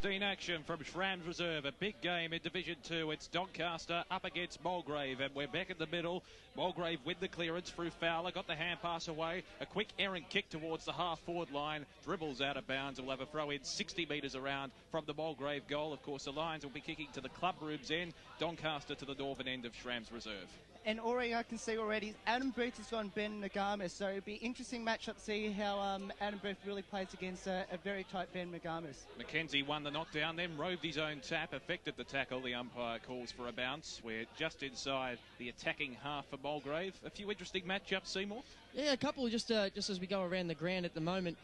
15 action from Shram's Reserve, a big game in Division 2. It's Doncaster up against Mulgrave, and we're back in the middle. Mulgrave win the clearance through Fowler, got the hand pass away, a quick errant kick towards the half-forward line, dribbles out of bounds. We'll have a throw in 60 metres around from the Mulgrave goal. Of course, the Lions will be kicking to the club room's end, Doncaster to the northern end of Shram's Reserve. And already I can see already Adam Booth has gone Ben Nagamis, so it'll be interesting matchup to see how Adam Booth really plays against a very tight Ben Nagamis. McKenzie won the knockdown, then roved his own tap, affected the tackle. The umpire calls for a bounce. We're just inside the attacking half for Mulgrave. A few interesting matchups, Seymour? Yeah, a couple just as we go around the ground at the moment.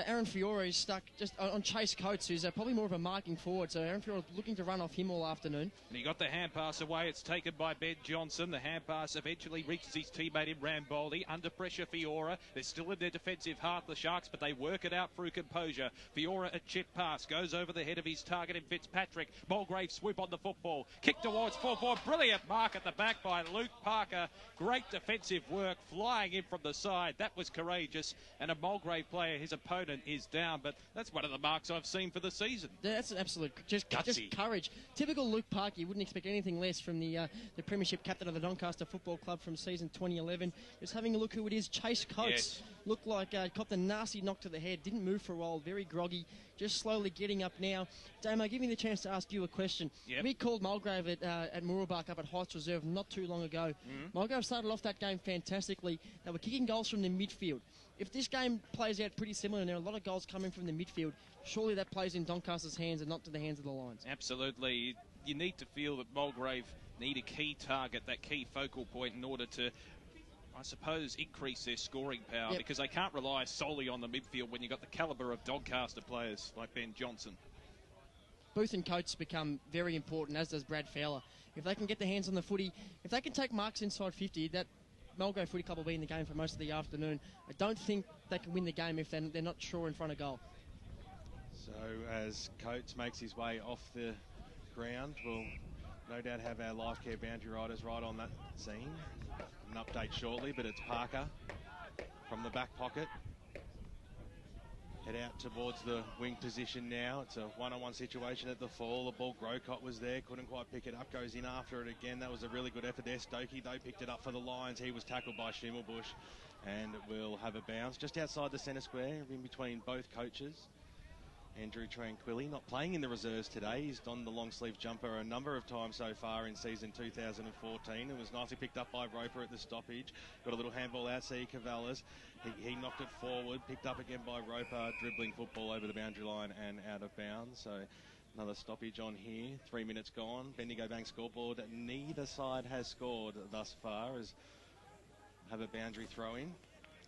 Aaron Fiore is stuck just on Chase Coates, who's probably more of a marking forward. So Aaron Fiore looking to run off him all afternoon. And he got the hand pass away. It's taken by Ben Johnson. The hand pass eventually reaches his teammate in Ramboldi. Under pressure, Fiore. They're still in their defensive half, the Sharks, but they work it out through composure. Fiore, a chip pass, goes over the head of his target in Fitzpatrick. Mulgrave swoop on the football. Kick towards full forward. Brilliant mark at the back by Luke Parker. Great defensive work, flying in from the side. That was courageous. And a Mulgrave player, his opponent, is down, but that's one of the marks I've seen for the season. Yeah, that's an absolute just courage. Typical Luke Parker. You wouldn't expect anything less from the premiership captain of the Doncaster Football Club from season 2011. Just having a look who it is. Chase Coates. Yes. Looked like copped a nasty knock to the head. Didn't move for a while. Very groggy. Just slowly getting up now. Damo, give me the chance to ask you a question. Yep. We called Mulgrave at Mooroolbark up at Heights Reserve not too long ago. Mulgrave started off that game fantastically. They were kicking goals from the midfield. If this game plays out pretty similar and there are a lot of goals coming from the midfield, surely that plays in Doncaster's hands and not to the hands of the Lions. Absolutely. You need to feel that Mulgrave need a key target, that key focal point, in order to, I suppose, increase their scoring power, because they can't rely solely on the midfield when you've got the calibre of Doncaster players like Ben Johnson. Booth and Coates become very important, as does Brad Fowler. If they can get their hands on the footy, if they can take marks inside 50, that Mulgrave Footy Club will be in the game for most of the afternoon. I don't think they can win the game if they're not sure in front of goal. So as Coates makes his way off the ground, we'll no doubt have our life care boundary riders right on that scene. An update shortly, but it's Parker from the back pocket. Head out towards the wing position now. It's a one-on-one situation at the fall. The ball, Grocott was there, couldn't quite pick it up, goes in after it again. That was a really good effort there. Stokey, though, picked it up for the Lions. He was tackled by Schimmelbusch, and we'll have a bounce just outside the centre square, in between both coaches. Andrew Tranquilli not playing in the reserves today. He's donned the long-sleeve jumper a number of times so far in season 2014. It was nicely picked up by Roper at the stoppage. Got a little handball out, see Cavallas. He knocked it forward, picked up again by Roper, dribbling football over the boundary line and out of bounds. So another stoppage on here. 3 minutes gone. Bendigo Bank scoreboard. Neither side has scored thus far, as have a boundary throw-in.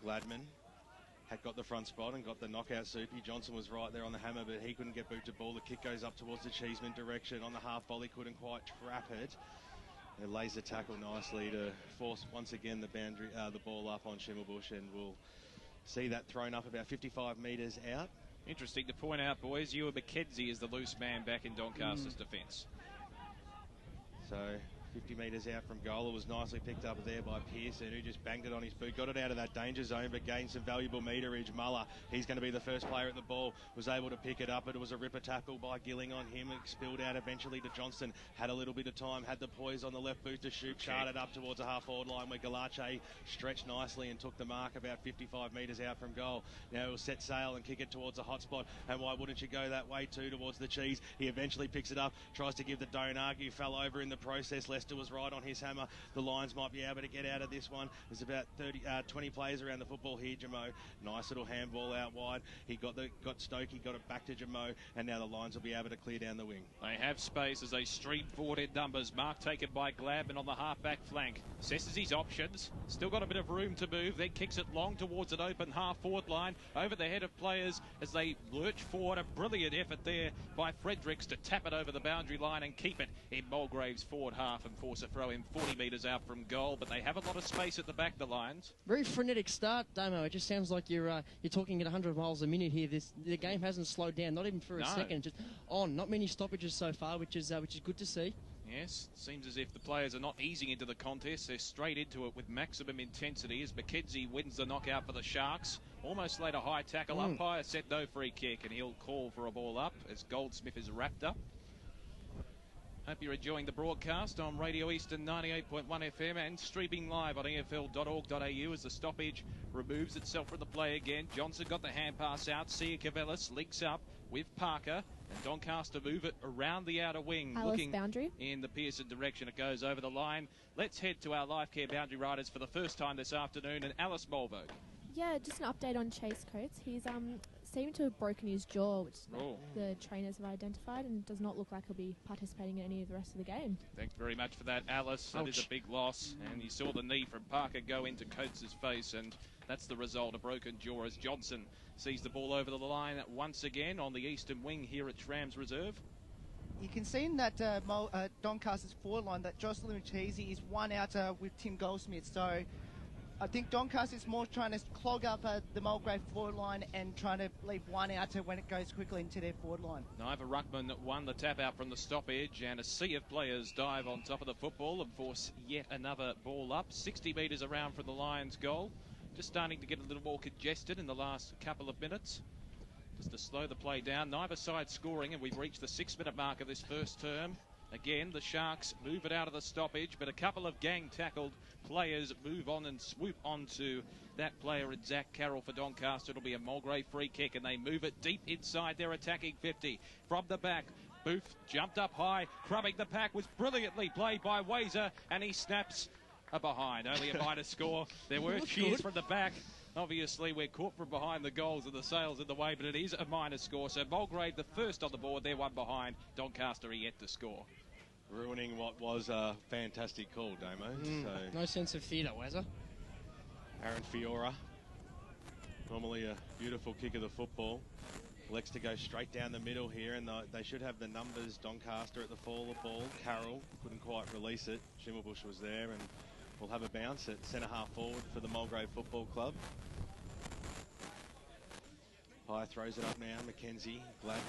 Gladman had got the front spot and got the knockout soupy. Johnson was right there on the hammer, but he couldn't get boot to ball. The kick goes up towards the Cheeseman direction. On the half volley, couldn't quite trap it. It lays the tackle nicely to force once again the ball up on Schimmelbusch, and we'll see that thrown up about 55 metres out. Interesting to point out, boys, Ewan McKenzie is the loose man back in Doncaster's defence. So 50 metres out from goal. It was nicely picked up there by Pearson, who just banged it on his boot, got it out of that danger zone, but gained some valuable meterage. Muller, he's going to be the first player at the ball, was able to pick it up, but it was a ripper tackle by Gilling on him. It spilled out eventually to Johnston. Had a little bit of time, had the poise on the left boot to shoot, charted up towards the half-forward line where Galache stretched nicely and took the mark about 55 metres out from goal. Now he'll set sail and kick it towards the hot spot, and why wouldn't you go that way too, towards the cheese? He eventually picks it up, tries to give the don't argue, fell over in the process. Lester was right on his hammer. The Lions might be able to get out of this one. There's about 20 players around the football here, Jamo. Nice little handball out wide. He got Stokey, got it back to Jamo, and now the Lions will be able to clear down the wing. They have space as they stream forward in numbers. Mark taken by Gladman on the half-back flank. Assesses his options. Still got a bit of room to move. Then kicks it long towards an open half-forward line over the head of players as they lurch forward. A brilliant effort there by Fredericks to tap it over the boundary line and keep it in Mulgrave's forward half and force a throw in 40 metres out from goal, but they have a lot of space at the back, the Lions. Very frenetic start, Damo. It just sounds like you're talking at 100 miles a minute here. The game hasn't slowed down, not even for a second. Just on. Not many stoppages so far, which is good to see. Yes, seems as if the players are not easing into the contest. They're straight into it with maximum intensity as McKenzie wins the knockout for the Sharks. Almost laid a high tackle. Umpire said no free kick, and he'll call for a ball up as Goldsmith is wrapped up. Hope you're enjoying the broadcast on Radio Eastern 98.1 FM and streaming live on EFL.org.au as the stoppage removes itself from the play again. Johnson got the hand pass out. Sia Cavellis links up with Parker, and Doncaster move it around the outer wing. Alice looking boundary. in the Pearson direction. It goes over the line. Let's head to our live care boundary riders for the first time this afternoon, and Alice Mulgrave. Yeah, just an update on Chase Coates. He's seemed to have broken his jaw, which the trainers have identified, and does not look like he'll be participating in any of the rest of the game. Thanks very much for that, Alice. That is a big loss, and you saw the knee from Parker go into Coates' face, and that's the result, a broken jaw as Johnson sees the ball over the line once again on the eastern wing here at Shrams Reserve. You can see in that Doncaster's forward line that Jocelyn Cheesy is one out with Tim Goldsmith, so I think Doncaster is more trying to clog up the Mulgrave forward line and trying to leave one out when it goes quickly into their forward line. Niva Ruckman won the tap out from the stoppage, and a sea of players dive on top of the football and force yet another ball up. 60 metres around from the Lions' goal. Just starting to get a little more congested in the last couple of minutes. Just to slow the play down. Neither side scoring, and we've reached the 6-minute mark of this first term. Again, the Sharks move it out of the stoppage, but a couple of gang-tackled players move on and swoop onto that player in Zach Carroll for Doncaster. It'll be a Mulgrave free kick, and they move it deep inside their attacking 50. From the back, Booth jumped up high, crumbing the pack, was brilliantly played by Wazer, and he snaps a behind. Only a minor score. There were cheers from the back. Obviously, we're caught from behind the goals and the sails in the way, but it is a minor score. So Mulgrave, the first on the board, they're one behind. Doncaster are yet to score. Ruining what was a fantastic call, Damo. So No sense of theatre, Wazza. Aaron Fiora, normally a beautiful kick of the football, elects to go straight down the middle here, and they should have the numbers. Doncaster at the fall of the ball. Carroll couldn't quite release it. Schimmelbusch was there, and we'll have a bounce at centre half forward for the Mulgrave Football Club. High throws it up now. Mackenzie, Gladman.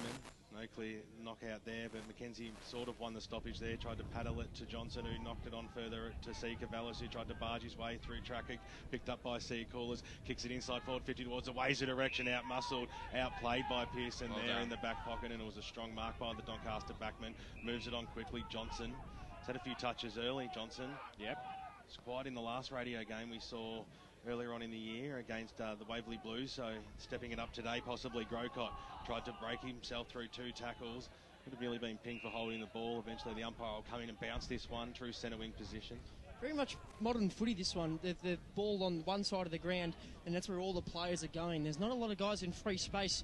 No clear knockout there, but Mackenzie sort of won the stoppage there. Tried to paddle it to Johnson, who knocked it on further to C. Cavallis, who tried to barge his way through traffic. Picked up by C. Coolers. Kicks it inside forward 50 towards the Wazer direction. Out-muscled, outplayed by Pearson there in the back pocket, and it was a strong mark by the Doncaster backman. Moves it on quickly. Johnson. He's had a few touches early, Johnson. Yep. It's quite in the last radio game we saw earlier on in the year against the Waverley Blues, so stepping it up today, possibly Grocott tried to break himself through 2 tackles. Could have really been pinged for holding the ball. Eventually the umpire will come in and bounce this one, true centre wing position. Very much modern footy, this one. The ball on one side of the ground, and that's where all the players are going. There's not a lot of guys in free space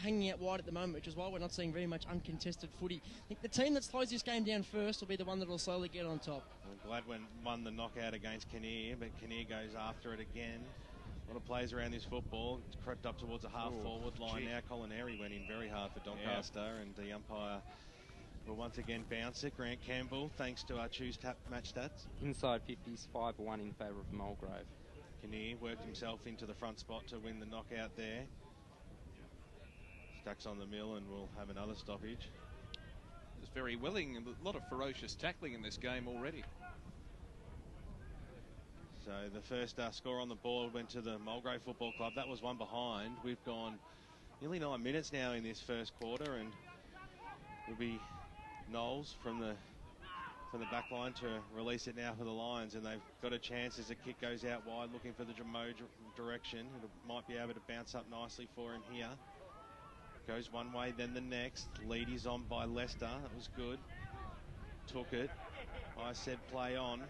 hanging out wide at the moment, which is why we're not seeing very much uncontested footy. I think the team that slows this game down first will be the one that will slowly get on top. Gladwin won the knockout against Kinnear, but Kinnear goes after it again. A lot of players around this football. It's crept up towards the half-forward line now. Colin Airy went in very hard for Doncaster, and the umpire will once again bounce it. Grant Campbell, thanks to our Choose Tap match stats. Inside 50s, 5-1 in favour of Mulgrave. Kinnear worked himself into the front spot to win the knockout there. Stacks on the mill, and we'll have another stoppage. It's very willing, and a lot of ferocious tackling in this game already. So the first score on the board went to the Mulgrave Football Club. That was one behind. We've gone nearly 9 minutes now in this first quarter, and will be Knowles from the back line to release it now for the Lions, and they've got a chance as the kick goes out wide, looking for the Jamo direction. It might be able to bounce up nicely for him here. Goes one way, then the next. Lead is on by Leicester. That was good. Took it. I said play on.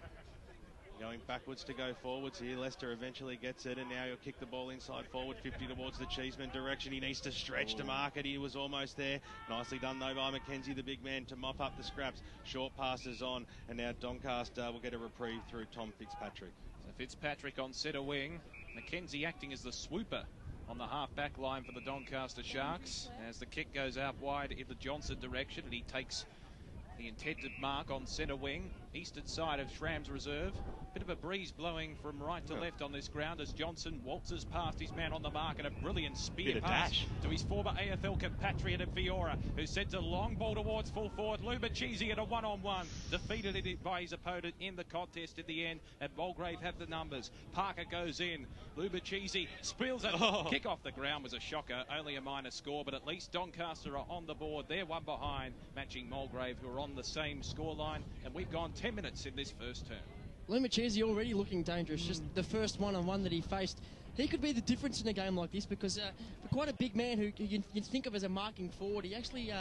Going backwards to go forwards here. Leicester eventually gets it, and now he'll kick the ball inside forward 50 towards the Cheeseman direction. He needs to stretch to mark it. He was almost there. Nicely done though by Mackenzie, the big man, to mop up the scraps. Short passes on, and now Doncaster will get a reprieve through Tom Fitzpatrick. So Fitzpatrick on centre wing. Mackenzie acting as the swooper on the half-back line for the Doncaster Sharks as the kick goes out wide in the Johnson direction, and he takes the intended mark on centre wing, eastern side of Shrams Reserve. Bit of a breeze blowing from right to left on this ground as Johnson waltzes past his man on the mark and a brilliant spear pass to his former AFL compatriot of Fiora, who sends a long ball towards full forward. Lumachese at a one-on-one, defeated by his opponent in the contest in the end, and Mulgrave have the numbers. Parker goes in. Lumachese spills it. Kick off the ground was a shocker, only a minor score, but at least Doncaster are on the board. They're one behind, matching Mulgrave, who are on the same scoreline, and we've gone 10 minutes in this first term. Lumachese already looking dangerous. Just the first one-on-one that he faced. He could be the difference in a game like this because for quite a big man who you'd think of as a marking forward, he actually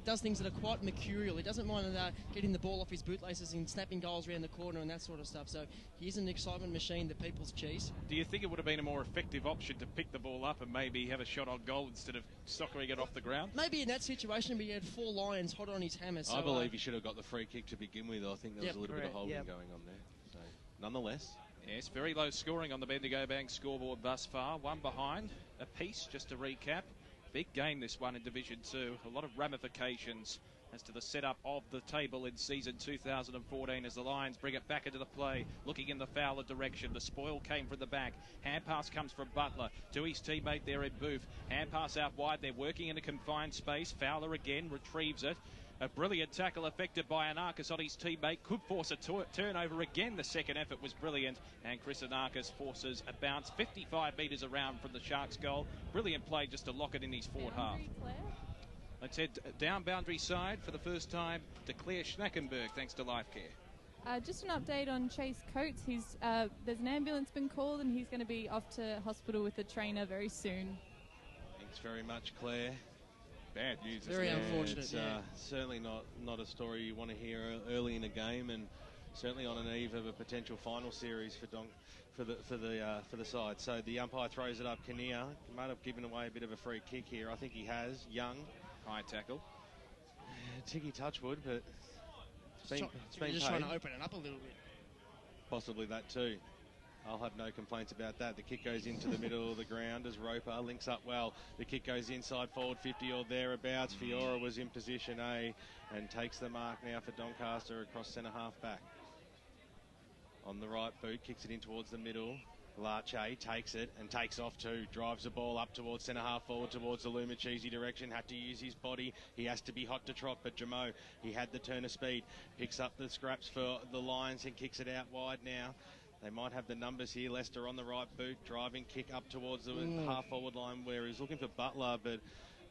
does things that are quite mercurial. He doesn't mind getting the ball off his bootlaces and snapping goals around the corner and that sort of stuff. So he's an excitement machine, the people's cheese. Do you think it would have been a more effective option to pick the ball up and maybe have a shot on goal instead of soccering it off the ground? Maybe in that situation, but he had 4 Lions hot on his hammer. So, I believe he should have got the free kick to begin with. I think there was a little bit of holding going on there. So, nonetheless. Yes, very low scoring on the Bendigo Bank scoreboard thus far. One behind, a piece, just to recap. Big game this one in Division 2. A lot of ramifications as to the setup of the table in season 2014 as the Lions bring it back into the play, looking in the Fowler direction. The spoil came from the back. Hand pass comes from Butler to his teammate there in Booth. Hand pass out wide. They're working in a confined space. Fowler again retrieves it. A brilliant tackle effected by Anarchis on his teammate. Could force a turnover again. The second effort was brilliant. And Chris Anarchis forces a bounce 55 metres around from the Sharks' goal. Brilliant play just to lock it in his forward half. Let's head down boundary side for the first time to Claire Schnackenberg, thanks to Life Care. Just an update on Chase Coates. There's an ambulance been called and he's going to be off to hospital with the trainer very soon. Thanks very much, Claire. Bad news. Very unfortunate. It's certainly not a story you want to hear early in a game, and certainly on an eve of a potential final series for the side. So the umpire throws it up. Kinnear might have given away a bit of a free kick here. I think he has. Young, high tackle. Ticky Touchwood, but it's been just paid. trying to open it up a little bit. Possibly that too. I'll have no complaints about that. The kick goes into the middle of the ground as Roper links up well. The kick goes inside forward 50 or thereabouts. Fiora was in position A and takes the mark now for Doncaster across centre half back. On the right boot, kicks it in towards the middle. Larche takes it and takes off too. Drives the ball up towards centre half forward towards the Lumachese direction. Had to use his body. He has to be hot to trot, but Jamo, he had the turn of speed. Picks up the scraps for the Lions and kicks it out wide now. They might have the numbers here. Lester on the right boot, driving kick up towards the half-forward line where he's looking for Butler, but it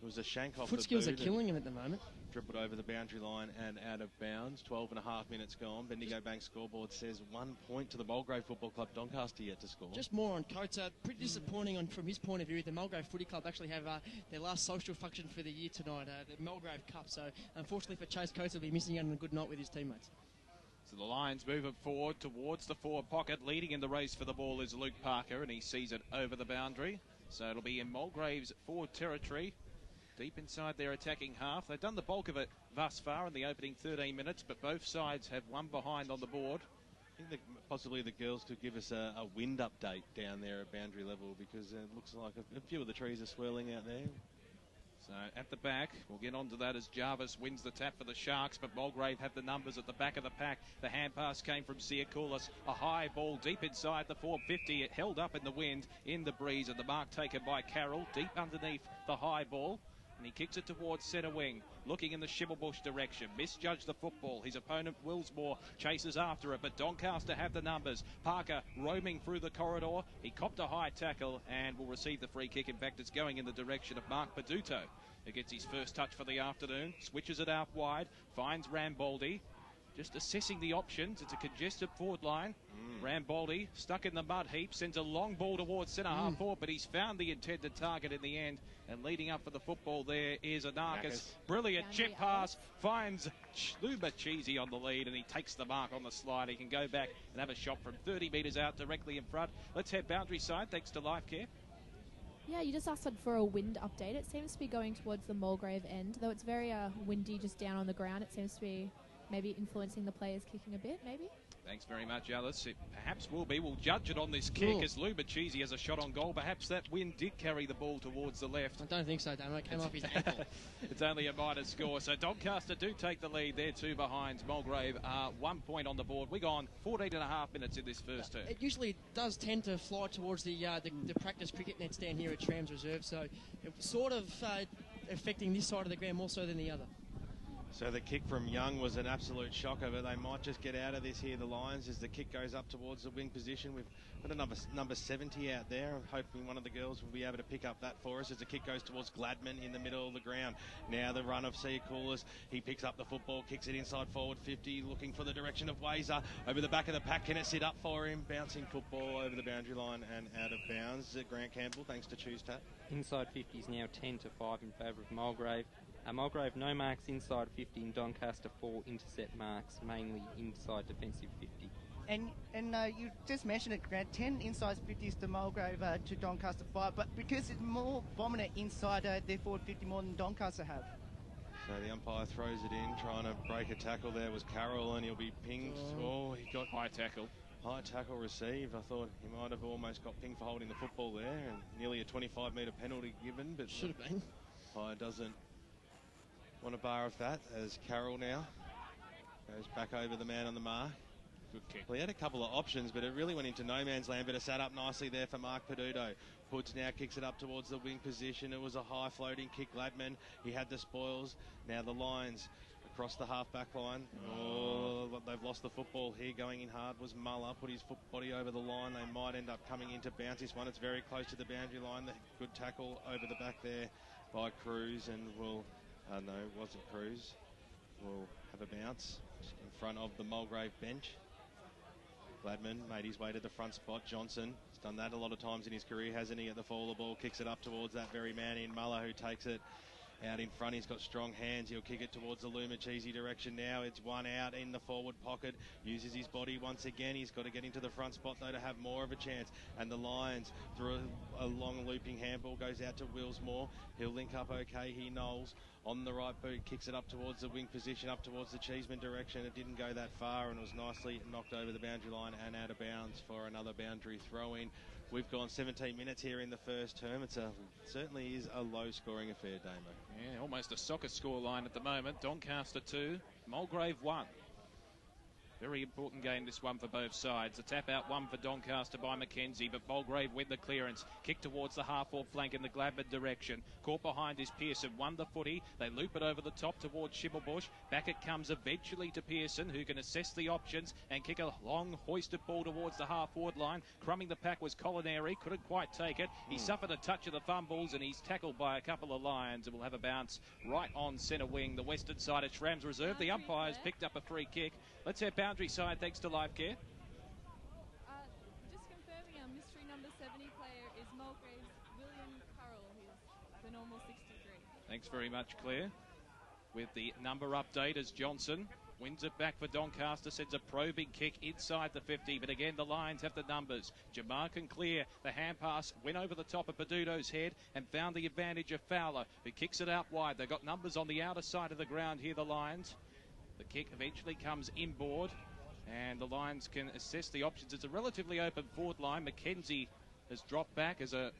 was a shank off the boot. Foot skills are killing him at the moment. Dribbled over the boundary line and out of bounds. 12 and a half minutes gone. Bendigo Bank scoreboard says 1 point to the Mulgrave Football Club. Doncaster yet to score. Just more on Coates. Pretty disappointing from his point of view. The Mulgrave Footy Club actually have their last social function for the year tonight, the Mulgrave Cup. So unfortunately for Chase Coates, he'll be missing out on a good night with his teammates. So the Lions move it forward towards the forward pocket. Leading in the race for the ball is Luke Parker, and he sees it over the boundary. So it'll be in Mulgrave's forward territory, deep inside their attacking half. They've done the bulk of it thus far in the opening 13 minutes, but both sides have one behind on the board. I think possibly the girls could give us a wind update down there at boundary level, because it looks like a few of the trees are swirling out there. So at the back, we'll get on to that as Jarvis wins the tap for the Sharks, but Mulgrave have the numbers at the back of the pack. The hand pass came from Siakoulis, a high ball deep inside the 450. It held up in the wind, in the breeze, and the mark taken by Carroll, deep underneath the high ball. And he kicks it towards centre wing, looking in the Schimmelbusch direction. Misjudged the football. His opponent, Willsmore, chases after it, but Doncaster have the numbers. Parker roaming through the corridor. He copped a high tackle and will receive the free kick. In fact, it's going in the direction of Mark Paduto, who gets his first touch for the afternoon. Switches it out wide, finds Rambaldi. Just assessing the options. It's a congested forward line. Rambaldi stuck in the mud heap, sends a long ball towards centre half forward, but he's found the intended target in the end. And leading up for the football there is Anarchis. Brilliant chip pass, finds Lumachese on the lead, and he takes the mark on the slide. He can go back and have a shot from 30 metres out directly in front. Let's head boundary side, thanks to Life Care. Yeah, you just asked for a wind update. It seems to be going towards the Mulgrave end, though it's very windy just down on the ground. It seems to be maybe influencing the players kicking a bit, maybe? Thanks very much, Alice. It perhaps will be. We'll judge it on this kick as Lou Bachisi has a shot on goal. Perhaps that wind did carry the ball towards the left. I don't think so, Damo. It came off his ankle. It's only a minor score. So Doncaster do take the lead. They're 2 behind. Mulgrave are 1 point on the board. We're gone 14 and a half minutes in this first term. It usually does tend to fly towards the practice cricket nets down here at Trams Reserve, so it's sort of affecting this side of the ground more so than the other. So the kick from Young was an absolute shocker, but they might just get out of this here, the Lions, as the kick goes up towards the wing position. We've got a number 70 out there. I'm hoping one of the girls will be able to pick up that for us as the kick goes towards Gladman in the middle of the ground. Now the run of Sia Coolers. He picks up the football, kicks it inside forward 50, looking for the direction of Wazer. Over the back of the pack, can it sit up for him? Bouncing football over the boundary line and out of bounds. Grant Campbell, thanks to Choose Tap. Inside 50 is now 10 to 5 in favour of Mulgrave. Mulgrave no marks inside 50 and Doncaster 4 intercept marks, mainly inside defensive 50. And you just mentioned it, Grant, 10 inside 50s to Mulgrave to Doncaster 5, but because it's more dominant inside their forward 50 more than Doncaster have. So the umpire throws it in, trying to break a tackle there was Carroll, and he'll be pinged. Oh, he got high tackle. High tackle received. I thought he might have almost got pinged for holding the football there, and nearly a 25-metre penalty given, but should have been. Umpire doesn't want a bar of that, as Carroll now goes back over the man on the mark. Good kick. Well, he had a couple of options, but it really went into no man's land, but it sat up nicely there for Mark Peduto. Hoods now kicks it up towards the wing position. It was a high floating kick. Gladman, he had the spoils. Now the Lions across the half-back line. Oh, they've lost the football here. Going in hard was Muller. Put his foot body over the line. They might end up coming into bounce this one. It's very close to the boundary line. The good tackle over the back there by Cruz, and will... no, it wasn't Cruz. We'll have a bounce in front of the Mulgrave bench. Gladman made his way to the front spot. Johnson has done that a lot of times in his career, hasn't he? At the fall of the ball, kicks it up towards that very man in Muller, who takes it out in front. He's got strong hands. He'll kick it towards the Lumachese direction now. It's one out in the forward pocket. Uses his body once again. He's got to get into the front spot, though, to have more of a chance. And the Lions, through a long looping handball, goes out to Willsmore. He'll link up okay. He Knowles on the right boot, kicks it up towards the wing position, up towards the Cheeseman direction. It didn't go that far and was nicely knocked over the boundary line and out of bounds for another boundary throw-in. We've gone 17 minutes here in the first term. It's certainly is a low-scoring affair, Damo. Yeah, almost a soccer score line at the moment. Doncaster 2, Mulgrave 1. Very important game, this one, for both sides. A tap-out one for Doncaster by McKenzie, but Mulgrave win the clearance. Kick towards the half-forward flank in the Gladman direction. Caught behind is Pearson. Won the footy. They loop it over the top towards Schimmelbusch. Back it comes eventually to Pearson, who can assess the options and kick a long hoisted ball towards the half-forward line. Crumbing the pack was Collinary. Couldn't quite take it. He suffered a touch of the fumbles, and he's tackled by a couple of Lions, and will have a bounce right on centre wing. The western side of Trams Reserve. The umpires picked up a free kick. Let's hear boundary side, thanks to Live Care. Just confirming, our mystery number 70 player is Mulgrave's William Carroll, who's the normal 63. Thanks very much, Claire. With the number update as Johnson wins it back for Doncaster, sends a probing kick inside the 50, but again the Lions have the numbers. Jamar can clear. The hand pass went over the top of Peduto's head and found the advantage of Fowler, who kicks it out wide. They've got numbers on the outer side of the ground here, the Lions. The kick eventually comes inboard, and the Lions can assess the options. It's a relatively open forward line. McKenzie has dropped back as a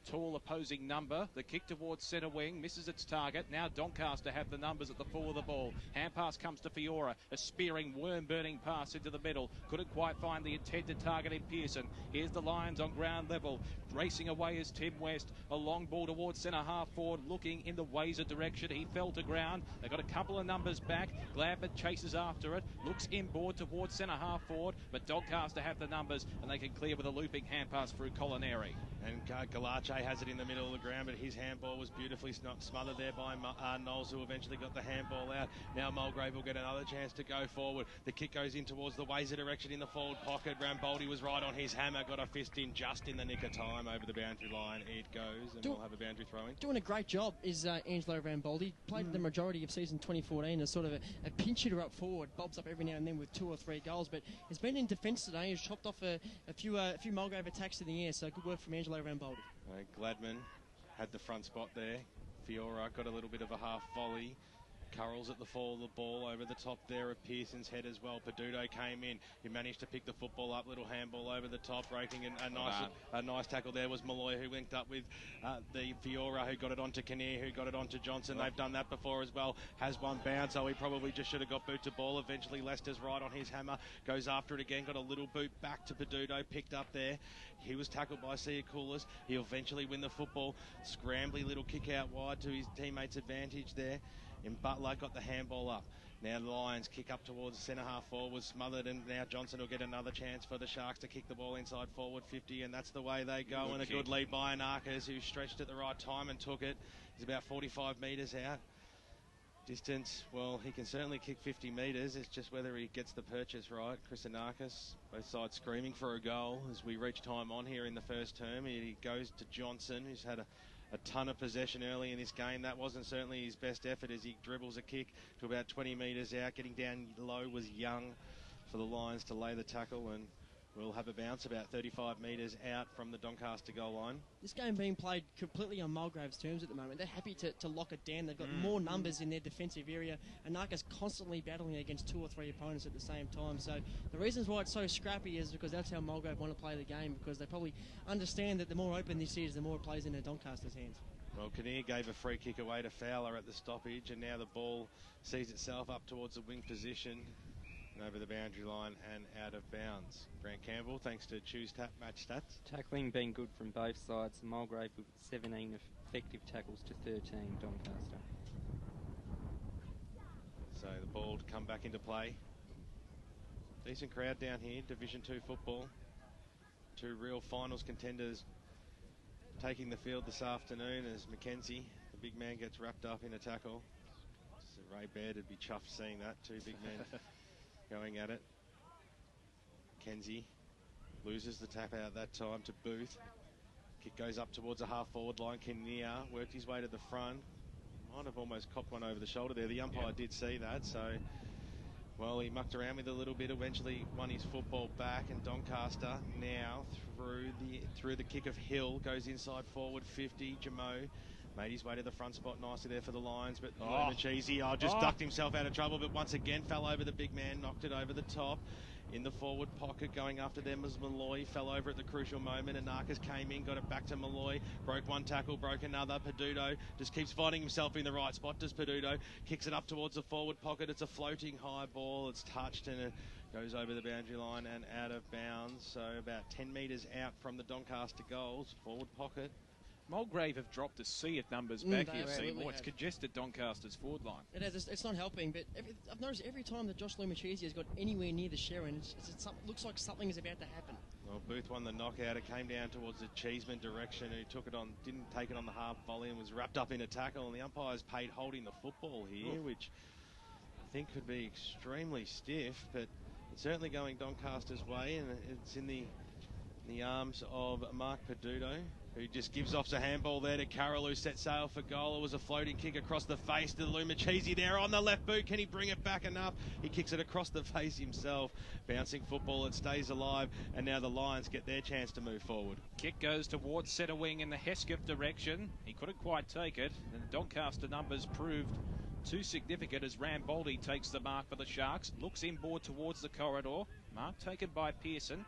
tall opposing number. The kick towards centre wing misses its target. Now Doncaster have the numbers at the fall of the ball. Hand pass comes to Fiora. A spearing, worm-burning pass into the middle. Couldn't quite find the intended target in Pearson. Here's the Lions on ground level. Racing away is Tim West. A long ball towards centre half forward, looking in the Wazer direction. He fell to ground. They've got a couple of numbers back. Gladman chases after it. Looks inboard towards centre half forward, but Doncaster have the numbers, and they can clear with a looping hand pass through Collinary. And Galache has it in the middle of the ground, but his handball was beautifully smothered there by Knowles, who eventually got the handball out. Now Mulgrave will get another chance to go forward. The kick goes in towards the Wazer direction in the forward pocket. Ramboldi was right on his hammer, got a fist in just in the nick of time over the boundary line. It goes, and we'll have a boundary throw in. Doing a great job is Angelo Ramboldi. Played the majority of season 2014 as sort of a pinch hitter up forward. Bobs up every now and then with 2 or 3 goals, but he's been in defence today. He's chopped off a few Mulgrave attacks in the air, so good work from Angelo Ramboldi. Gladman had the front spot there. Fiora got a little bit of a half volley. Currels at the fall of the ball over the top there of Pearson's head as well. Peduto came in. He managed to pick the football up. Little handball over the top, breaking, and a nice tackle there was Malloy, who linked up with the Fiora, who got it onto Kinnear, who got it onto Johnson. They've done that before as well. Has one bounce, so he probably just should have got boot to ball. Eventually Lester's right on his hammer, goes after it again, got a little boot back to Peduto, picked up there. He was tackled by Sia Coolers. He'll eventually win the football. Scrambly little kick out wide to his teammates' advantage there. And Butler got the handball up. Now the Lions kick up towards the centre half forward, smothered, and now Johnson will get another chance for the Sharks to kick the ball inside forward 50, and that's the way they go. And a good lead by Anarkas, who stretched at the right time and took it. He's about 45 metres out. Distance, well, he can certainly kick 50 metres. It's just whether he gets the purchase right. Chris Anarkas, both sides screaming for a goal as we reach time on here in the first term. He goes to Johnson, who's had a ton of possession early in this game. That wasn't certainly his best effort as he dribbles a kick to about 20 metres out. Getting down low was Young for the Lions to lay the tackle, and we'll have a bounce about 35 metres out from the Doncaster goal line. This game being played completely on Mulgrave's terms at the moment. They're happy to lock it down. They've got more numbers in their defensive area. Anarka's constantly battling against 2 or 3 opponents at the same time. So the reasons why it's so scrappy is because that's how Mulgrave want to play the game, because they probably understand that the more open this is, the more it plays into Doncaster's hands. Well, Kinnear gave a free kick away to Fowler at the stoppage, and now the ball sees itself up towards the wing position, over the boundary line and out of bounds. Grant Campbell, thanks to Choose Tap Match Stats. Tackling been good from both sides. Mulgrave with 17 effective tackles to 13 Doncaster. So the ball to come back into play. Decent crowd down here, Division 2 football. 2 real finals contenders taking the field this afternoon as Mackenzie, the big man, gets wrapped up in a tackle. So Ray Baird would be chuffed seeing that, 2 big men going at it. Kenzie loses the tap out that time to Booth. Kick goes up towards the half-forward line. Kinnear worked his way to the front. Might have almost copped one over the shoulder there. The umpire did see that, so... Well, he mucked around with it a little bit, eventually won his football back, and Doncaster now through the kick of Hill, goes inside forward 50. Jamo made his way to the front spot nicely there for the Lions, but Cheesy just ducked himself out of trouble, but once again fell over the big man, knocked it over the top. In the forward pocket, going after them was Malloy, fell over at the crucial moment. Anarkas came in, got it back to Malloy, broke one tackle, broke another. Peduto just keeps finding himself in the right spot. Does Peduto, kicks it up towards the forward pocket. It's a floating high ball. It's touched and it goes over the boundary line and out of bounds. So about 10 metres out from the Doncaster goals, forward pocket. Mulgrave have dropped a sea of numbers back here, Seymour. It's have. congested Doncaster's forward line. It has, it's not helping, but I've noticed every time that Josh Lumachese has got anywhere near the Sharon, it looks like something is about to happen. Well, Booth won the knockout. It came down towards the Cheeseman direction, who took it on, didn't take it on the half volley and was wrapped up in a tackle, and the umpire's paid holding the football here, which I think could be extremely stiff, but it's certainly going Doncaster's way, and it's in the arms of Mark Peduto, who just gives off a handball there to Carroll, who set sail for goal. It was a floating kick across the face to Lumachese there on the left boot. Can he bring it back enough? He kicks it across the face himself. Bouncing football, it stays alive, and now the Lions get their chance to move forward. Kick goes towards centre wing in the Hesketh direction. He couldn't quite take it, and the Doncaster numbers proved too significant as Ramboldi takes the mark for the Sharks. Looks inboard towards the corridor. Mark taken by Pearson.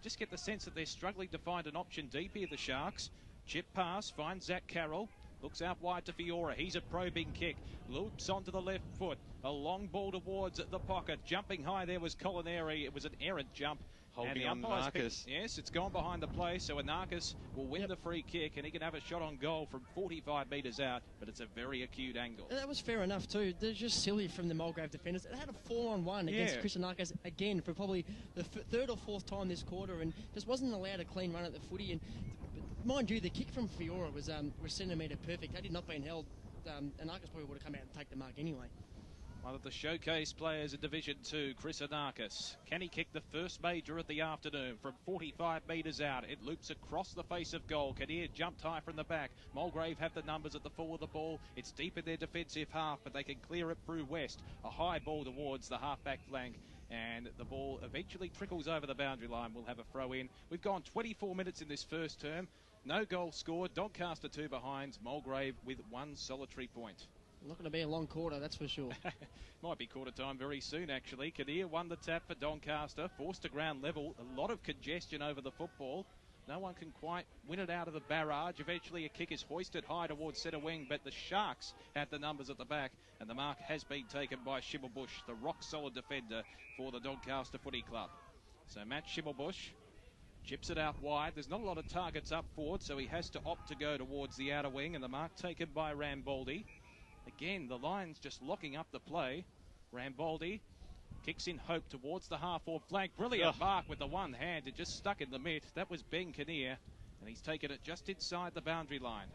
Just get the sense that they're struggling to find an option deep here, the Sharks. Chip pass, finds Zach Carroll. Looks out wide to Fiora. He's a probing kick. Loops onto the left foot. A long ball towards the pocket. Jumping high there was Colinari. It was an errant jump. Holding on Anarkas. Yes, it's gone behind the play, so Anarkas will win the free kick, and he can have a shot on goal from 45 metres out, but it's a very acute angle. And that was fair enough too. They're just silly from the Mulgrave defenders. They had a 4-on-1 against Chris Anarkas again for probably the third or fourth time this quarter, and just wasn't allowed a clean run at the footy. And mind you, the kick from Fiora was centimetre perfect. Had it not been held, Anarkas probably would have come out and take the mark anyway. One of the showcase players in Division 2, Chris Anarkas. Can he kick the first major of the afternoon from 45 metres out? It loops across the face of goal. Kinnear jumped high from the back. Mulgrave have the numbers at the full of the ball. It's deep in their defensive half, but they can clear it through West. A high ball towards the half-back flank, and the ball eventually trickles over the boundary line. We'll have a throw in. We've gone 24 minutes in this first term. No goal scored. Doncaster 2 behind. Mulgrave with 1 solitary point. Not going to be a long quarter, that's for sure. Might be quarter time very soon, actually. Kinnear won the tap for Doncaster, forced to ground level. A lot of congestion over the football. No one can quite win it out of the barrage. Eventually a kick is hoisted high towards centre wing, but the Sharks had the numbers at the back, and the mark has been taken by Schimmelbusch, the rock-solid defender for the Doncaster Footy Club. So Matt Schimmelbusch chips it out wide. There's not a lot of targets up forward, so he has to opt to go towards the outer wing, and the mark taken by Rambaldi. Again, the Lions just locking up the play. Rambaldi kicks in hope towards the half-forward flank. Brilliant mark with the one hand. It just stuck in the mitt. That was Ben Kinnear, and he's taken it just inside the boundary line.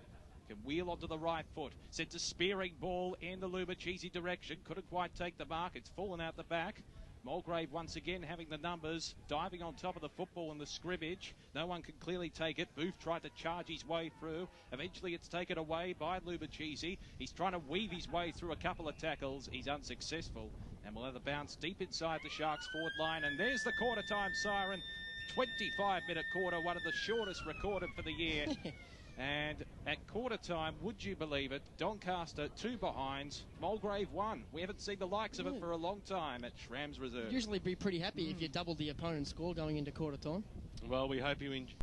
Can wheel onto the right foot. Sends a spearing ball in the Lumachisi direction. Couldn't quite take the mark. It's fallen out the back. Mulgrave once again having the numbers, diving on top of the football in the scrimmage. No one can clearly take it. Booth tried to charge his way through. Eventually it's taken away by Lumachisi. He's trying to weave his way through a couple of tackles. He's unsuccessful. And we'll have the bounce deep inside the Sharks forward line. And there's the quarter time siren. 25-minute quarter, one of the shortest recorded for the year. And at quarter time, would you believe it, Doncaster 2 behinds, Mulgrave 1. We haven't seen the likes of it for a long time at Schramm's Reserve. Usually be pretty happy if you double the opponent's score going into quarter time. Well, we hope you enjoy.